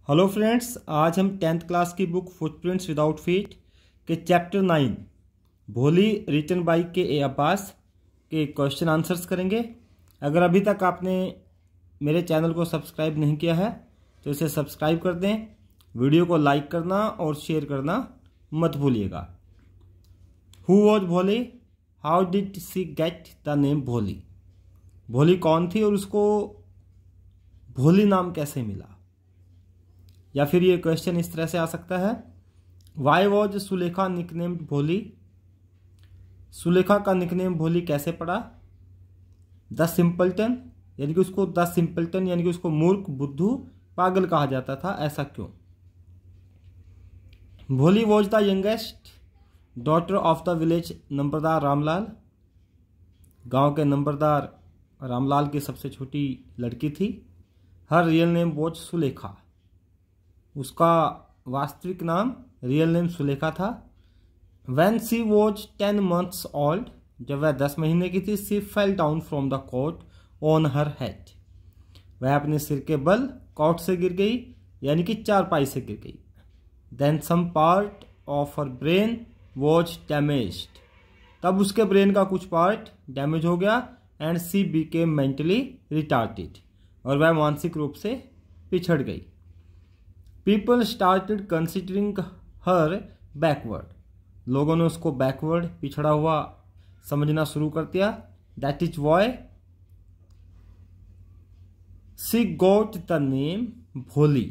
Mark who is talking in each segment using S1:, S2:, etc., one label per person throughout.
S1: Hello friends, आज हम 10th class की बुक फुटप्रिंट्स विदाउट फीट के चैप्टर 9 भोली रिटन बाय के ए अब्बास के क्वेश्चन आंसर्स करेंगे। अगर अभी तक आपने मेरे चैनल को सब्सक्राइब नहीं किया है तो इसे सब्सक्राइब कर दें। वीडियो को लाइक करना और शेयर करना मत भूलिएगा। Who was Bholi? How did she get the name Bholi? Bholi कौन थी और उसको भोली नाम कैसे मिला? या फिर ये क्वेश्चन इस तरह से आ सकता है, वाई वॉज सुलेखा निकनेम्ड भोली? सुलेखा का निकनेम भोली कैसे पड़ा? द सिंपल्टन, यानी कि उसको द सिंपल्टन यानी कि उसको मूर्ख, बुद्धू, पागल कहा जाता था, ऐसा क्यों? Bholi was the youngest daughter of the village numberdar Ramlal. गांव के नंबरदार रामलाल की सबसे छोटी लड़की थी। Her real name was Sulekha, उसका वास्तविक नाम रियल नेम सुलेखा था। When she was 10 months old, जब वह 10 महीने की थी, she fell down from the cot on her head, वह अपने सिर के बल कॉट से गिर गई, यानी कि चारपाई से गिर गई। Then some part of her brain was damaged, तब उसके ब्रेन का कुछ पार्ट डैमेज हो गया। And she became mentally retarded, और वह मानसिक रूप से पिछड़ गई। People started considering her backward, लोगों ने उसको बैकवर्ड, पिछड़ा हुआ समझना शुरू कर दिया। That is why she got the name भोली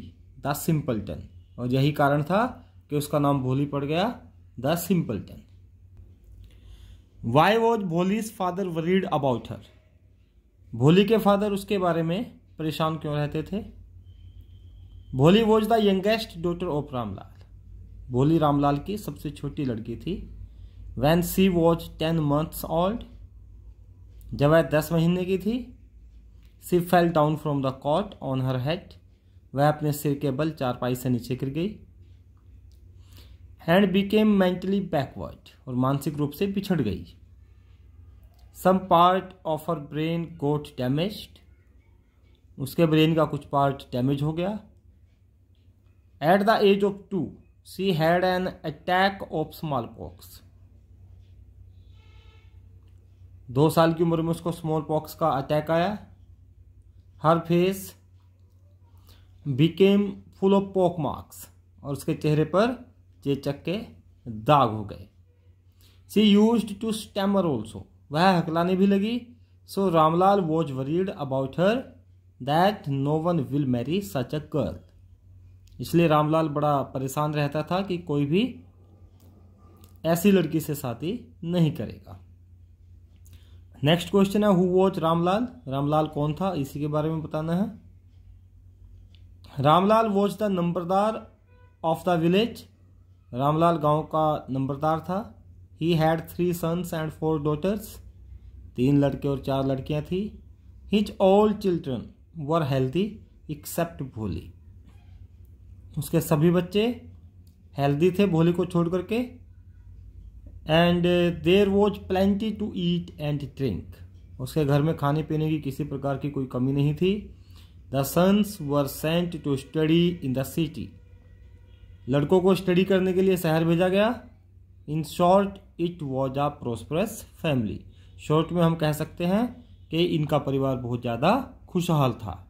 S1: द सिंपल्टन, और यही कारण था कि उसका नाम भोली पड़ गया, द सिंपल्टन। Why was भोली's father worried about her? भोली के फादर उसके बारे में परेशान क्यों रहते थे? भोली was the youngest daughter of Ramlal, भोली रामलाल की सबसे छोटी लड़की थी। When she was 10 months old, जब वह 10 महीने की थी। She fell down from the cot on her head, वह अपने सिर के बल चारपाई से नीचे गिर गई। And became mentally backward, और मानसिक रूप से पिछड़ गई। Some part of her brain got damaged, उसके ब्रेन का कुछ पार्ट डैमेज हो गया। At the age of 2, she had an attack of smallpox, 2 साल की उम्र में उसको स्मॉल पॉक्स का अटैक आया। Her face became full of pock marks, और उसके चेहरे पर चेचक के दाग हो गए। She used to stammer also, वह हकलाने भी लगी। So Ramlal was worried about her that no one will marry such a girl, इसलिए रामलाल बड़ा परेशान रहता था कि कोई भी ऐसी लड़की से शादी नहीं करेगा। नेक्स्ट क्वेश्चन है, हु वॉज रामलाल? रामलाल कौन था, इसी के बारे में बताना है। Ramlal was the numberdar of the village, Ramlal गांव का नंबरदार था। He had 3 sons and 4 daughters, 3 लड़के और 4 लड़कियां थी। His all children were healthy except Bholi, उसके सभी बच्चे हेल्दी थे भोली को छोड़ करके। And there was plenty to eat and drink, उसके घर में खाने पीने की किसी प्रकार की कोई कमी नहीं थी। The sons were sent to study in the city, लड़कों को स्टडी करने के लिए शहर भेजा गया। In short it was a prosperous family, short में हम कह सकते हैं कि इनका परिवार बहुत ज़्यादा खुशहाल था।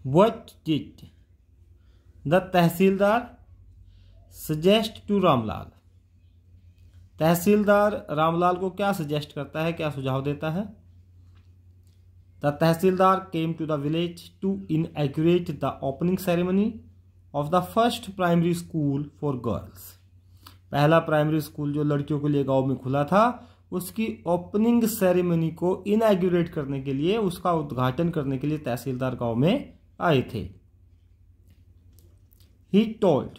S1: What did the tehsildar suggest to Ramlal? तहसीलदार रामलाल को क्या सजेस्ट करता है, क्या सुझाव देता है? The tehsildar came to the village to inaugurate the opening ceremony of the first primary school for girls, पहला प्राइमरी स्कूल जो लड़कियों के लिए गांव में खुला था, उसकी ओपनिंग सेरेमनी को इनॉग्रेट करने के लिए, उसका उद्घाटन करने के लिए तहसीलदार गांव में आए थे। He told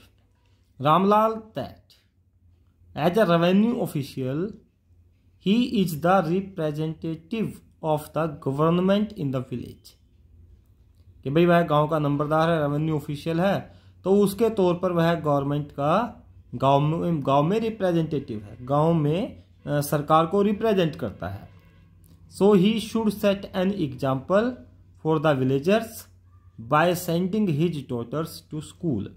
S1: Ramlal that as a revenue official he is the representative of the government in the village, कि भाई वह गांव का नंबरदार है, रेवेन्यू ऑफिशियल है, तो उसके तौर पर वह गवर्नमेंट का गांव में रिप्रेजेंटेटिव है, गांव में सरकार को रिप्रेजेंट करता है। So he should set an example for the villagers, by sending his daughters to school.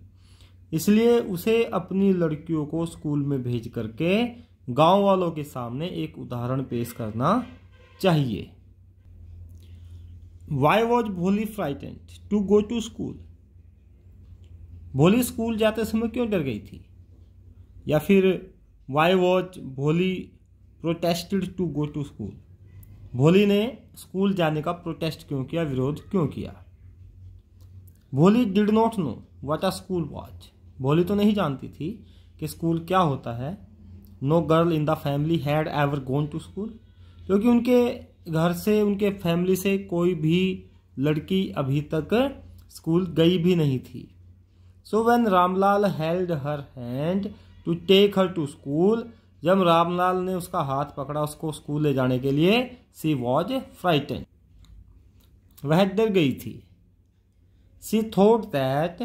S1: इसलिए उसे अपनी लड़कियों को स्कूल में भेज करके गांव वालों के सामने एक उदाहरण पेश करना चाहिए। Why was Bholi frightened to go to school? Bholi school जाते समय क्यों डर गई थी? या फिर Why was Bholi protested to go to school? Bholi ने स्कूल जाने का प्रोटेस्ट क्यों किया, विरोध क्यों किया? भोली did not know what a school was. भोली तो नहीं जानती थी कि स्कूल क्या होता है। No girl in the family had ever gone to school, क्योंकि उनके घर से, उनके फैमिली से कोई भी लड़की अभी तक स्कूल गई भी नहीं थी। So when Ramlal held her hand to take her to school, जब रामलाल ने उसका हाथ पकड़ा उसको स्कूल ले जाने के लिए, सी वॉज फ्राइटेंड, वह डर गई थी। She thought that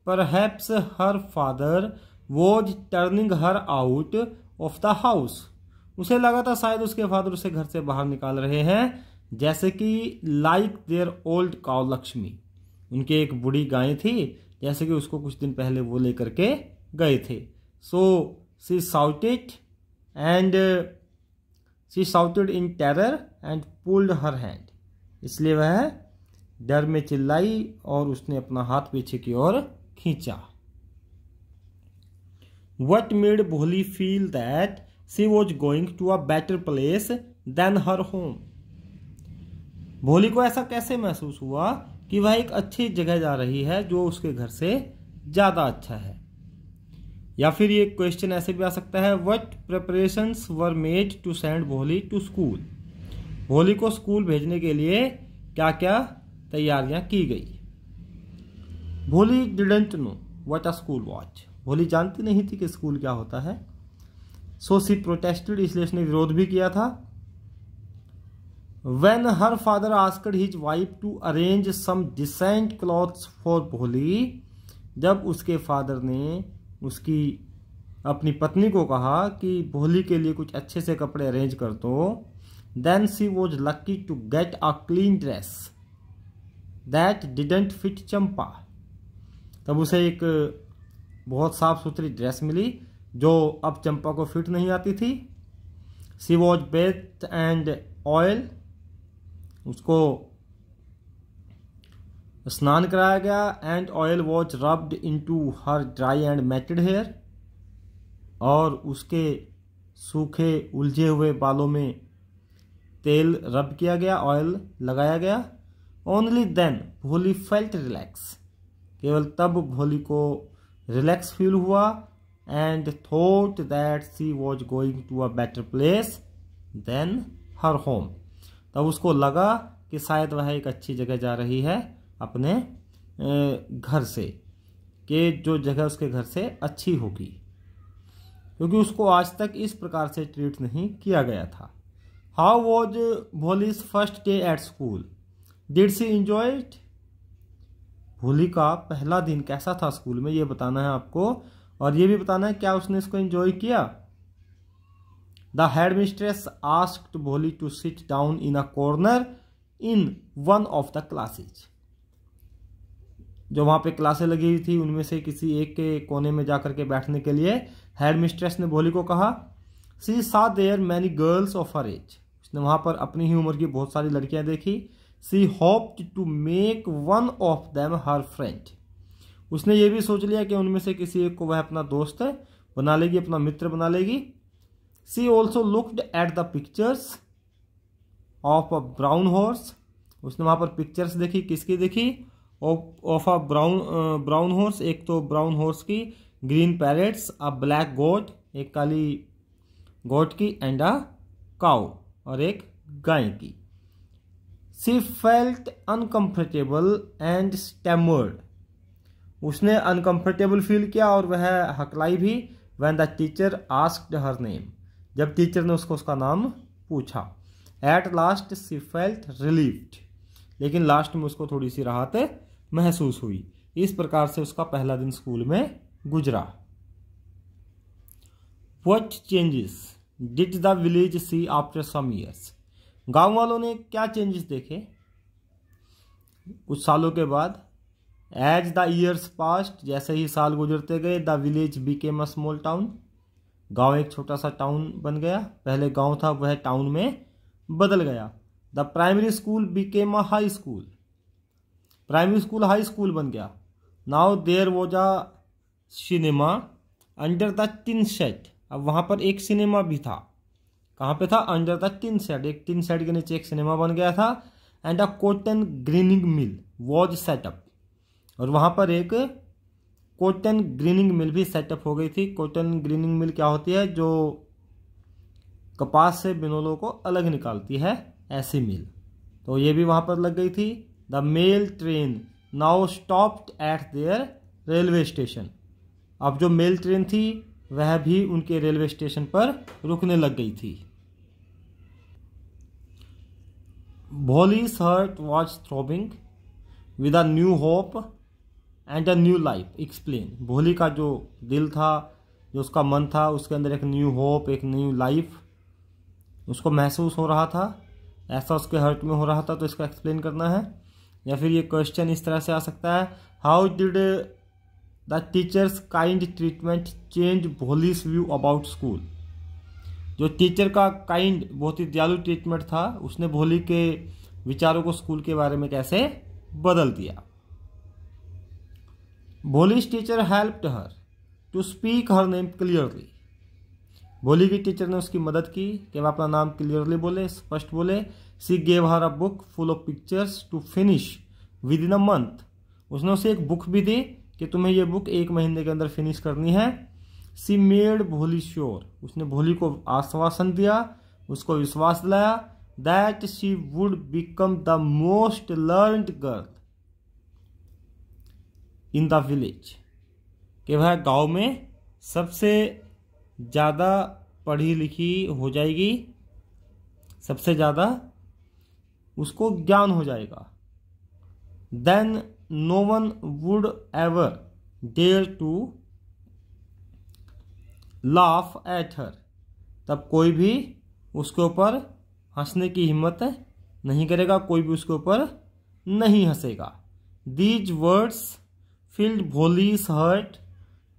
S1: perhaps her father was turning her out of the house. उसे लगा था शायद उसके फादर उसे घर से बाहर निकाल रहे हैं, जैसे कि like their old cow Lakshmi, उनकी एक बुढ़ी गाय थी, जैसे कि उसको कुछ दिन पहले वो लेकर के गए थे। So she shouted in terror and pulled her hand, इसलिए वह डर में चिल्लाई और उसने अपना हाथ पीछे की ओर खींचा। What made भोली feel that she was going to a better place than her home? भोली को ऐसा कैसे महसूस हुआ कि वह एक अच्छी जगह जा रही है जो उसके घर से ज्यादा अच्छा है? या फिर ये क्वेश्चन ऐसे भी आ सकता है, What preparations were made to send भोली to school? भोली को स्कूल भेजने के लिए क्या क्या तैयारियां की गई? भोली didn't know what a school was. भोली जानती नहीं थी कि स्कूल क्या होता है। सो सी प्रोटेस्टेड, इसलिए उसने विरोध भी किया था। When her father asked his wife to arrange some decent clothes for भोली, जब उसके फादर ने उसकी अपनी पत्नी को कहा कि भोली के लिए कुछ अच्छे से कपड़े अरेंज कर दो, then she was lucky to get a clean dress that didn't fit चंपा। तब उसे एक बहुत साफ सुथरी ड्रेस मिली जो अब चंपा को फिट नहीं आती थी। She was bath and oil, उसको स्नान कराया गया। And oil was rubbed into her dry and matted hair, और उसके सूखे उलझे हुए बालों में तेल रब किया गया, ऑयल लगाया गया। Only then Bholi felt relax, केवल तब भोली को रिलैक्स फील हुआ। And thought that she was going to a better place than her home, तब उसको लगा कि शायद वह एक अच्छी जगह जा रही है अपने घर से, कि जो जगह उसके घर से अच्छी होगी, क्योंकि उसको आज तक इस प्रकार से ट्रीट नहीं किया गया था। How was Bholi's first day at school? Did she enjoy it? Bholi का पहला दिन कैसा था स्कूल में, ये बताना है आपको, और ये भी बताना है क्या उसने इसको एंजॉय किया। The head mistress asked Bholi to sit down in a corner in one of the classes. जो वहां पे क्लासें लगी हुई थी उनमें से किसी एक के कोने में जाकर के बैठने के लिए हेड मिस्ट्रेस ने भोली को कहा। She saw there many girls of her age, उसने वहां पर अपनी ही उम्र की बहुत सारी लड़कियां देखी। She hoped to make one of them her friend, उसने ये भी सोच लिया कि उनमें से किसी एक को वह अपना दोस्त बना लेगी, अपना मित्र बना लेगी। She also looked at the pictures of a brown horse, उसने वहां पर पिक्चर्स देखी, किसकी देखी? ऑफ अ ब्राउन हॉर्स, एक तो ब्राउन हॉर्स की, ग्रीन पैरेट्स, अ ब्लैक गोट, एक काली गोट की, एंड अ काउ, और एक गाय की। सी फेल्ट अनकंफर्टेबल एंड स्टैमर्ड, उसने अनकंफर्टेबल फील किया और वह हकलाई भी। When the teacher asked her name, जब टीचर ने उसका नाम पूछा। At last C felt relieved, लेकिन लास्ट में उसको थोड़ी सी राहत महसूस हुई। इस प्रकार से उसका पहला दिन स्कूल में गुजरा। What changes did the village see after some years? गांव वालों ने क्या चेंजेस देखे कुछ सालों के बाद? एज द ईयर्स पास्ट, जैसे ही साल गुजरते गए, the village became a small town, गांव एक छोटा सा टाउन बन गया। पहले गांव था वह टाउन में बदल गया। The primary school became a high school, primary school high school बन गया। Now there was a cinema under the tin shed, अब वहां पर एक सिनेमा भी था। कहाँ पे था? अंडर द टिन शेड, एक टिन शेड के नीचे एक सिनेमा बन गया था। And a cotton grinning mill was setup, और वहां पर एक कॉटन ग्रीनिंग मिल भी सेटअप हो गई थी। कॉटन ग्रीनिंग मिल क्या होती है? जो कपास से बिनोलों को अलग निकालती है, ऐसी मिल, तो ये भी वहां पर लग गई थी। The mail train now stopped at their railway station, अब जो मेल ट्रेन थी वह भी उनके रेलवे स्टेशन पर रुकने लग गई थी। Bholi's heart was throbbing with a new hope and a new life, explain. भोली का जो दिल था, जो उसका मन था, उसके अंदर एक न्यू होप, एक न्यू लाइफ उसको महसूस हो रहा था, ऐसा उसके हार्ट में हो रहा था, तो इसका एक्सप्लेन करना है। या फिर ये क्वेश्चन इस तरह से आ सकता है, how did the teachers kind treatment change Bholi's view about school, जो टीचर का काइंड, बहुत ही दयालु ट्रीटमेंट था, उसने भोली के विचारों को स्कूल के बारे में कैसे बदल दिया। Bholi's teacher helped her to speak her name clearly, Bholi की टीचर ने उसकी मदद की कि वह अपना नाम क्लियरली बोले, स्पष्ट बोले। She gave her a book full of pictures to finish within a month, उसने उसे एक बुक भी दी कि तुम्हें यह बुक 1 महीने के अंदर फिनिश करनी है। सी मेड भोली श्योर, उसने भोली को आश्वासन दिया, उसको विश्वास दिलाया, that she would become the most learned girl in the village, कि वह गांव में सबसे ज़्यादा पढ़ी लिखी हो जाएगी, सबसे ज़्यादा उसको ज्ञान हो जाएगा। Then no one would ever dare to laugh at her, तब कोई भी उसके ऊपर हंसने की हिम्मत नहीं करेगा, कोई भी उसके ऊपर नहीं हंसेगा। These words filled Bholi's heart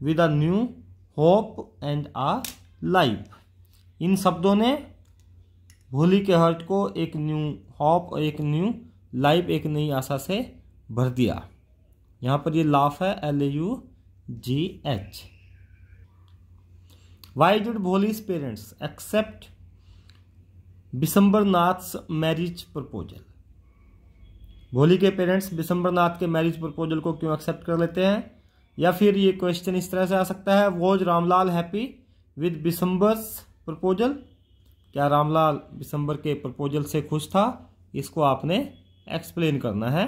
S1: with a new hope and a life, इन शब्दों ने भोली के हार्ट को एक न्यू होप और एक न्यू लाइफ, एक नई आशा से भर दिया। यहां पर ये लाफ है, LAUGH। Why did Bholi's parents accept Bishamber Nath's marriage proposal, Bholi के पेरेंट्स बिशंबर नाथ के मैरिज प्रपोजल को क्यों एक्सेप्ट कर लेते हैं? या फिर ये क्वेश्चन इस तरह से आ सकता है, was Ramlal happy with Bishamber's proposal, क्या रामलाल बिशंबर के प्रपोजल से खुश था? इसको आपने एक्सप्लेन करना है।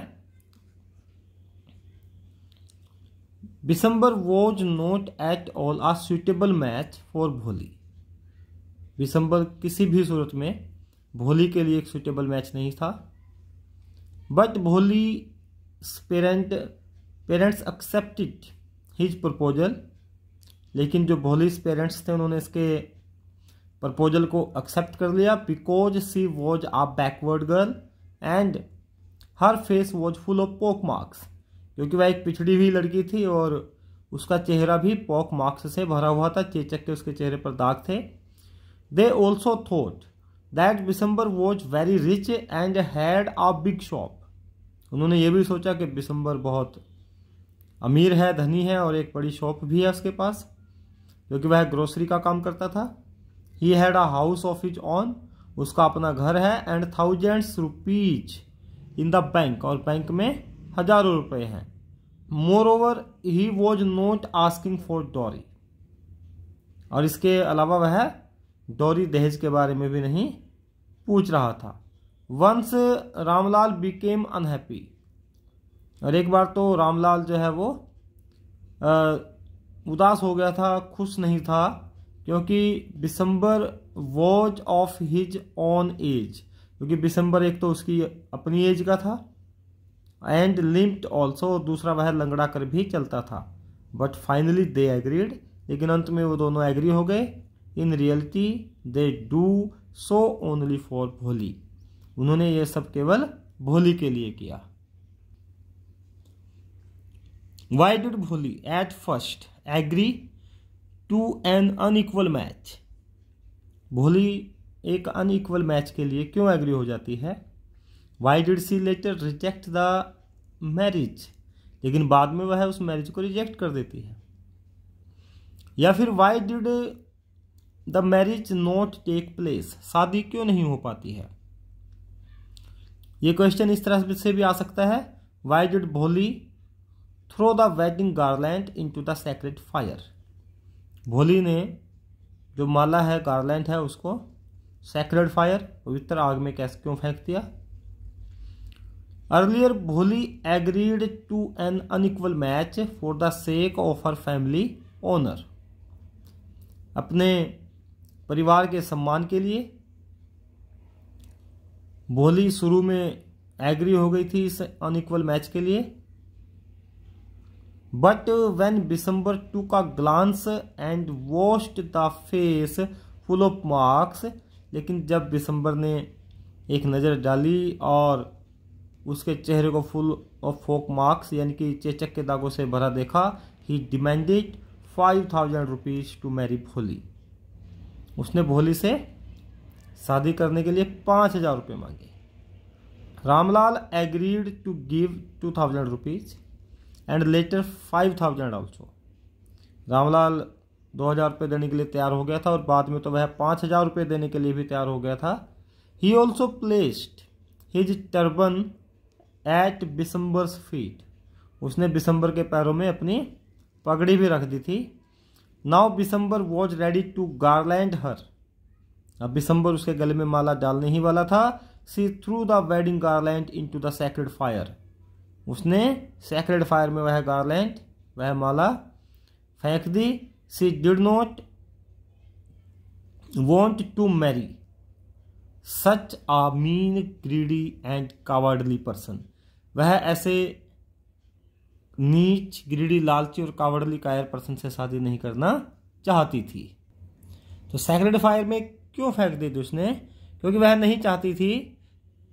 S1: Bishambar was not at all a suitable match for भोली, बिशंबर किसी भी सूरत में भोली के लिए एक सुटेबल मैच नहीं था। बट भोली पेरेंट्स एक्सेप्टेड हिज प्रपोजल, लेकिन जो भोलीज पेरेंट्स थे उन्होंने इसके प्रपोजल को एक्सेप्ट कर लिया। Because she was a backward girl and her face was full of pock marks, क्योंकि वह एक पिछड़ी हुई लड़की थी और उसका चेहरा भी पॉक मार्क्स से भरा हुआ था, चेचक के उसके चेहरे पर दाग थे। They also thought that Bishambar was very rich and had a big shop, उन्होंने ये भी सोचा कि बिशंबर बहुत अमीर है, धनी है, और एक बड़ी शॉप भी है उसके पास, क्योंकि वह ग्रोसरी का काम करता था। He had a house of his own, उसका अपना घर है। And thousands rupees in the bank, और बैंक में हजारों रुपए हैं। Moreover he was not asking for dowry, और इसके अलावा वह डॉरी दहेज के बारे में भी नहीं पूछ रहा था। वंस रामलाल बिकेम अनहैप्पी, और एक बार तो रामलाल जो है वो उदास हो गया था, खुश नहीं था, क्योंकि Bishamber was of his own age, क्योंकि बिशंबर एक तो उसकी अपनी एज का था, एंड लिम्प्ड ऑल्सो, दूसरा वह लंगड़ा कर भी चलता था। बट फाइनली दे एग्रीड, लेकिन अंत में वो दोनों एग्री हो गए। In reality they do so only for Bholi, उन्होंने ये सब केवल भोली के लिए किया। Why did Bholi at first agree to an unequal match? भोली एक अनइक्वल मैच के लिए क्यों एग्री हो जाती है? Why did she later reject the marriage? लेकिन बाद में वह उस मैरिज को रिजेक्ट कर देती है। या फिर why did the marriage not take place? शादी क्यों नहीं हो पाती है? ये क्वेश्चन इस तरह से भी आ सकता है, why did Bholi throw the wedding garland into the sacred fire? भोली ने जो माला है, गार्लैंड है, उसको सेक्रेड फायर, पवित्र आग में कैसे क्यों फेंक दिया? Earlier Bholi agreed to an unequal match for the sake of her family honour? अपने परिवार के सम्मान के लिए भोली शुरू में एग्री हो गई थी इस अनइक्वल मैच के लिए। But when Bisambar took a glance and washed the face full of marks? लेकिन जब बिसम्बर ने एक नज़र डाली और उसके चेहरे को फुल ऑफ फोक मार्क्स यानी कि चेचक के दागों से भरा देखा, ही डिमांडेड 5000 रुपीज टू मैरी भोली। उसने भोली से शादी करने के लिए 5000 रुपये मांगे। Ramlal agreed to give 2000 rupees and later 5000 also. Ramlal 2000 रुपये देने के लिए तैयार हो गया था और बाद में तो वह 5000 रुपये देने के लिए भी तैयार हो गया था। He also placed his turban at Bishamber's feet. उसने बिसम्बर के पैरों में अपनी पगड़ी भी रख दी थी। Now Bishamber was ready to garland her. अब बिसम्बर उसके गले में माला डालने ही वाला था। She threw the wedding garland into the sacred fire. उसने सैक्रेड फायर में वह गार्लैंड, वह माला फेंक दी। She did not want to marry such a mean greedy and cowardly person. वह ऐसे नीच, ग्रीडी, लालची और कावर्डली कायर पर्सन से शादी नहीं करना चाहती थी। तो सैक्रेड फायर में क्यों फेंक दी थी उसने? क्योंकि वह नहीं चाहती थी।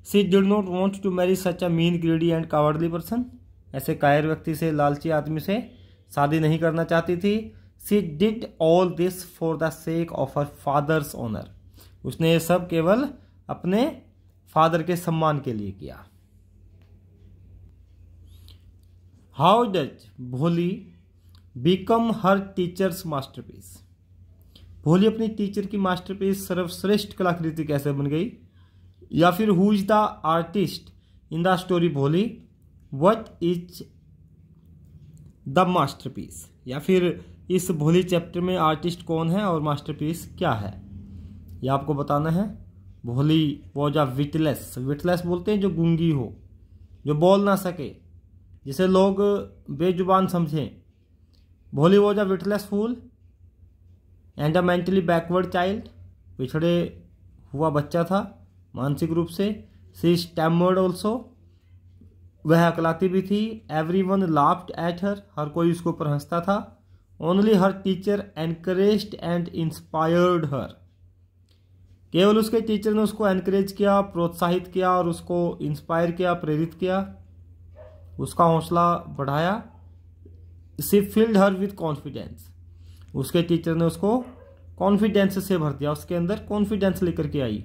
S1: She did not want to marry such a mean, greedy and cowardly person. ऐसे कायर व्यक्ति से, लालची आदमी से शादी नहीं करना चाहती थी। She did all this for the sake of her father's honour. उसने ये सब केवल अपने फादर के सम्मान के लिए किया। हाउ डज भोली बिकम हर टीचर्स मास्टरपीस? भोली अपनी टीचर की मास्टरपीस, सर्वश्रेष्ठ कलाकृति कैसे बन गई? या फिर who is the artist in the story Bholi? What is the masterpiece? या फिर इस भोली चैप्टर में आर्टिस्ट कौन है और मास्टरपीस क्या है, यह आपको बताना है। Bholi was a witless. Witless बोलते हैं जो गूंगी हो, जो बोल ना सके, जिसे लोग बेजुबान समझें। Bholi was a witless fool and a mentally backward child. पिछड़े हुआ बच्चा था मानसिक रूप से। She stammered also. वह अकलाती भी थी। Everyone laughed at her. हर कोई उसके ऊपर हंसता था। Only her teacher encouraged and inspired her. केवल उसके टीचर ने उसको एनकरेज किया, प्रोत्साहित किया और उसको इंस्पायर किया, प्रेरित किया, उसका हौसला बढ़ाया। सी फिल्ड हर विथ कॉन्फिडेंस। उसके टीचर ने उसको कॉन्फिडेंस से भर दिया, उसके अंदर कॉन्फिडेंस लेकर के आई।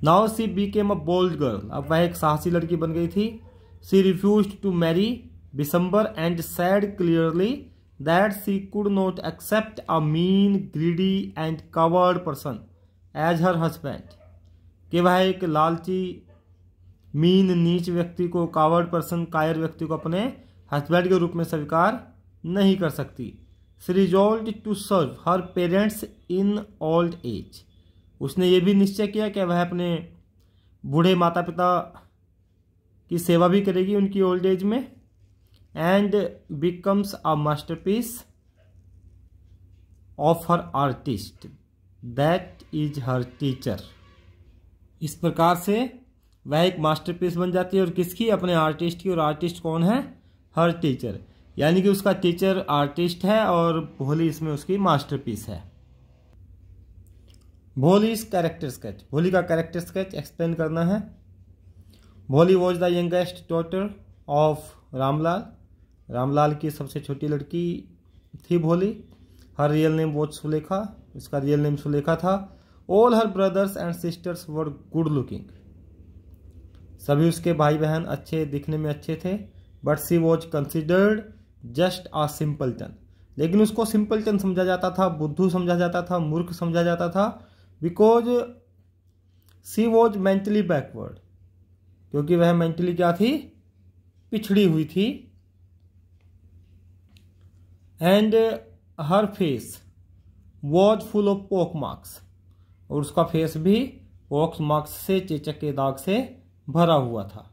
S1: Now she became a bold girl. अब वह एक साहसी लड़की बन गई थी। She refused to marry Bishamber and said clearly that she could not accept a mean, greedy and coward person as her husband. कि वह एक लालची, मीन, नीच व्यक्ति को, कावर्ड पर्सन, कायर व्यक्ति को अपने हस्बैंड के रूप में स्वीकार नहीं कर सकती। She resolved to serve her parents in old age. उसने ये भी निश्चय किया कि वह अपने बूढ़े माता पिता की सेवा भी करेगी उनकी ओल्ड एज में। And becomes a masterpiece of her artist that is her teacher. इस प्रकार से वह एक मास्टरपीस बन जाती है। और किसकी? अपने आर्टिस्ट की। और आर्टिस्ट कौन है? Her teacher. यानी कि उसका टीचर आर्टिस्ट है और भोली इसमें उसकी मास्टरपीस है। भोली कैरेक्टर स्केच। भोली का कैरेक्टर स्केच एक्सप्लेन करना है। Bholi was the youngest daughter of Ramlal. Ramlal की सबसे छोटी लड़की थी Bholi. Her real name was Sulekha, इसका रियल नेम सुलेखा था। All her brothers and sisters were good looking, सभी उसके भाई बहन अच्छे दिखने में अच्छे थे। But she was considered just a simpleton, लेकिन उसको सिंपलटन समझा जाता था, बुद्धू समझा जाता था, मूर्ख समझा जाता था। Because she was mentally backward, क्योंकि वह मेंटली क्या थी, पिछड़ी हुई थी। And her face was full of pock marks, और उसका फेस भी पॉक्स मार्क्स से, चेचक के दाग से भरा हुआ था।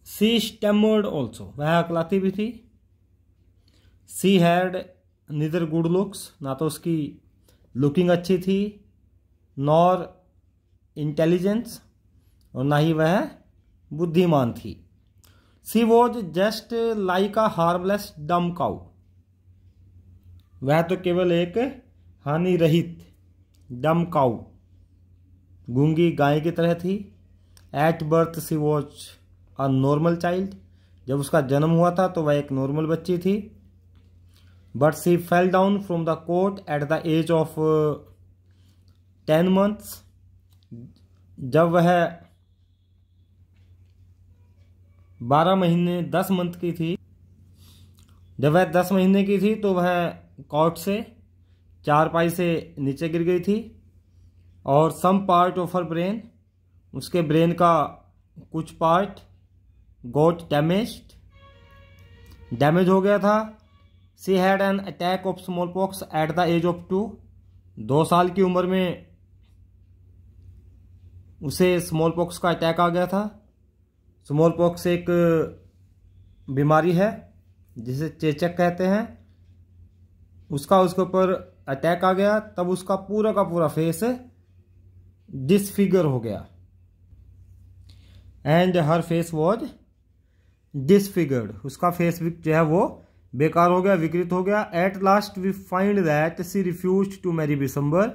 S1: सी स्टैमर्ड ऑल्सो, वह अकलाती भी थी। She had neither good looks, ना तो उसकी लुकिंग अच्छी थी, नॉर इंटेलिजेंस, और ना ही वह बुद्धिमान थी। She was just like a harmless dumb cow, वह तो केवल एक हानि रहित डम काउ, गूंगी गाय की तरह थी। At birth she was a normal child, जब उसका जन्म हुआ था तो वह एक नॉर्मल बच्ची थी। But she fell down from the cot at the age of 10 months, जब वह 12 महीने 10 मंथ की थी, जब वह 10 महीने की थी तो वह कोर्ट से चारपाई से नीचे गिर गई थी। और some part of her brain, उसके ब्रेन का कुछ पार्ट गॉट डैमेज हो गया था। She had an attack of small pox at the age of 2 साल की उम्र में उसे स्मॉल पॉक्स का अटैक आ गया था। स्मॉल पॉक्स एक बीमारी है जिसे चेचक कहते हैं, उसका उसके ऊपर अटैक आ गया, तब उसका पूरा का पूरा फेस डिसफिगर हो गया। And her face was disfigured, उसका फेस जो है वो बेकार हो गया, विकृत हो गया। At last we find that she refused to marry Bishamber,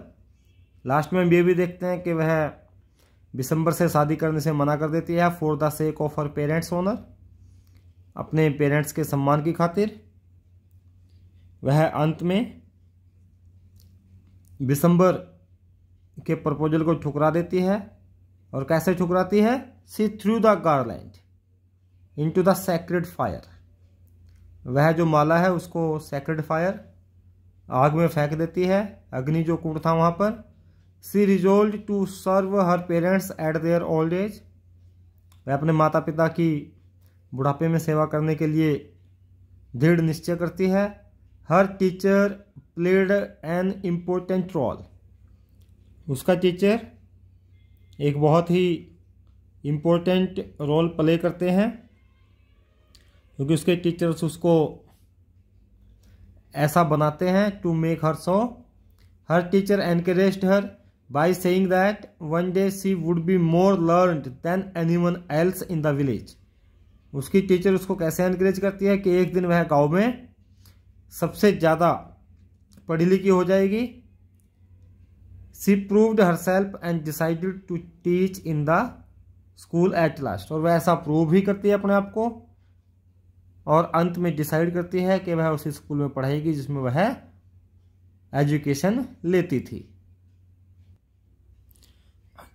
S1: last में हम ये भी देखते हैं कि वह बिशंबर से शादी करने से मना कर देती है। For the sake of her parents honour, अपने पेरेंट्स के सम्मान की खातिर वह अंत में बिशंबर के प्रपोजल को ठुकरा देती है। और कैसे ठुकराती है? She threw the garland into the sacred fire, वह जो माला है उसको सैक्रेड फायर आग में फेंक देती है, अग्नि जो कुंड था वहां पर। She resolve to serve her parents at their old age, वह अपने माता पिता की बुढ़ापे में सेवा करने के लिए दृढ़ निश्चय करती है। Her teacher played an important role, उसका टीचर एक बहुत ही इम्पोर्टेंट रोल प्ले करते हैं, क्योंकि उसके टीचर्स उसको ऐसा बनाते हैं to make her so. Her teacher encouraged her by saying that one day she would be more learned than anyone else in the village. उसकी टीचर उसको कैसे एनकरेज करती है कि एक दिन वह गांव में सबसे ज़्यादा पढ़ी लिखी हो जाएगी। She proved herself and decided to teach in the school at last, और वह ऐसा प्रूव भी करती है अपने आप को, और अंत में डिसाइड करती है कि वह उसी स्कूल में पढ़ाएगी जिसमें वह एजुकेशन लेती थी।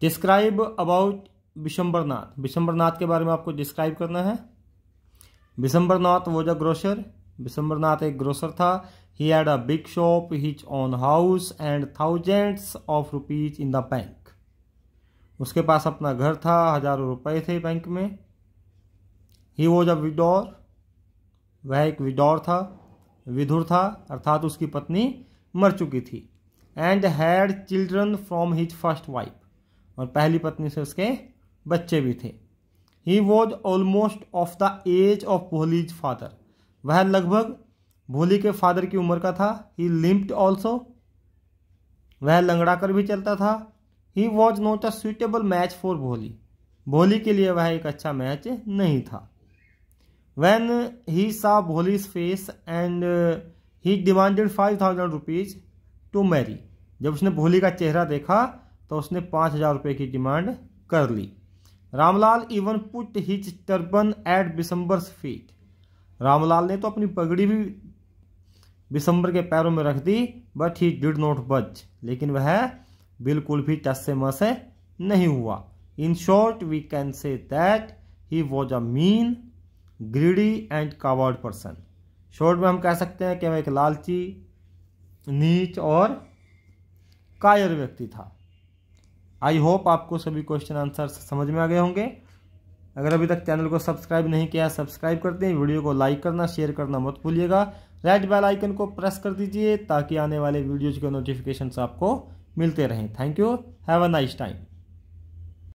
S1: डिस्क्राइब अबाउट बिशंबरनाथ, बिशंबरनाथ के बारे में आपको डिस्क्राइब करना है। बिशंबरनाथ वॉज अ ग्रोसर, बिशंबरनाथ एक ग्रोसर था। He had a big shop, his own house and thousands of rupees in the bank, उसके पास अपना घर था, हजारों रुपए थे बैंक में। ही वॉज अ विडोर, वह एक विडोर था, विधुर था, अर्थात उसकी पत्नी मर चुकी थी। And had children from his first wife, और पहली पत्नी से उसके बच्चे भी थे। He was almost of the age of Bholi's father, वह लगभग भोली के फादर की उम्र का था। ही लिम्प्ड ऑल्सो, वह लंगड़ा कर भी चलता था। ही was not a suitable match for भोली, भोली के लिए वह एक अच्छा मैच नहीं था। When he saw Bholi's face and he demanded 5,000 rupees to marry, जब उसने भोली का चेहरा देखा तो उसने 5,000 रुपये की डिमांड कर ली। Ramlal even put his turban at बिशंबर्स feet, Ramlal ने तो अपनी पगड़ी भी बिशंबर के पैरों में रख दी, बट ही डिड नॉट बच, लेकिन वह बिल्कुल भी टस से मस नहीं हुआ। In short we can say that he was a mean, greedy and coward person. Short में हम कह सकते हैं कि वह एक लालची, नीच और कायर व्यक्ति था। आई होप आपको सभी क्वेश्चन आंसर समझ में आ गए होंगे। अगर अभी तक चैनल को सब्सक्राइब नहीं किया है, सब्सक्राइब कर दें। वीडियो को लाइक करना, शेयर करना मत भूलिएगा। रेड बेल आइकन को प्रेस कर दीजिए ताकि आने वाले वीडियोज के नोटिफिकेशंस आपको मिलते रहें। Thank you, have a nice time.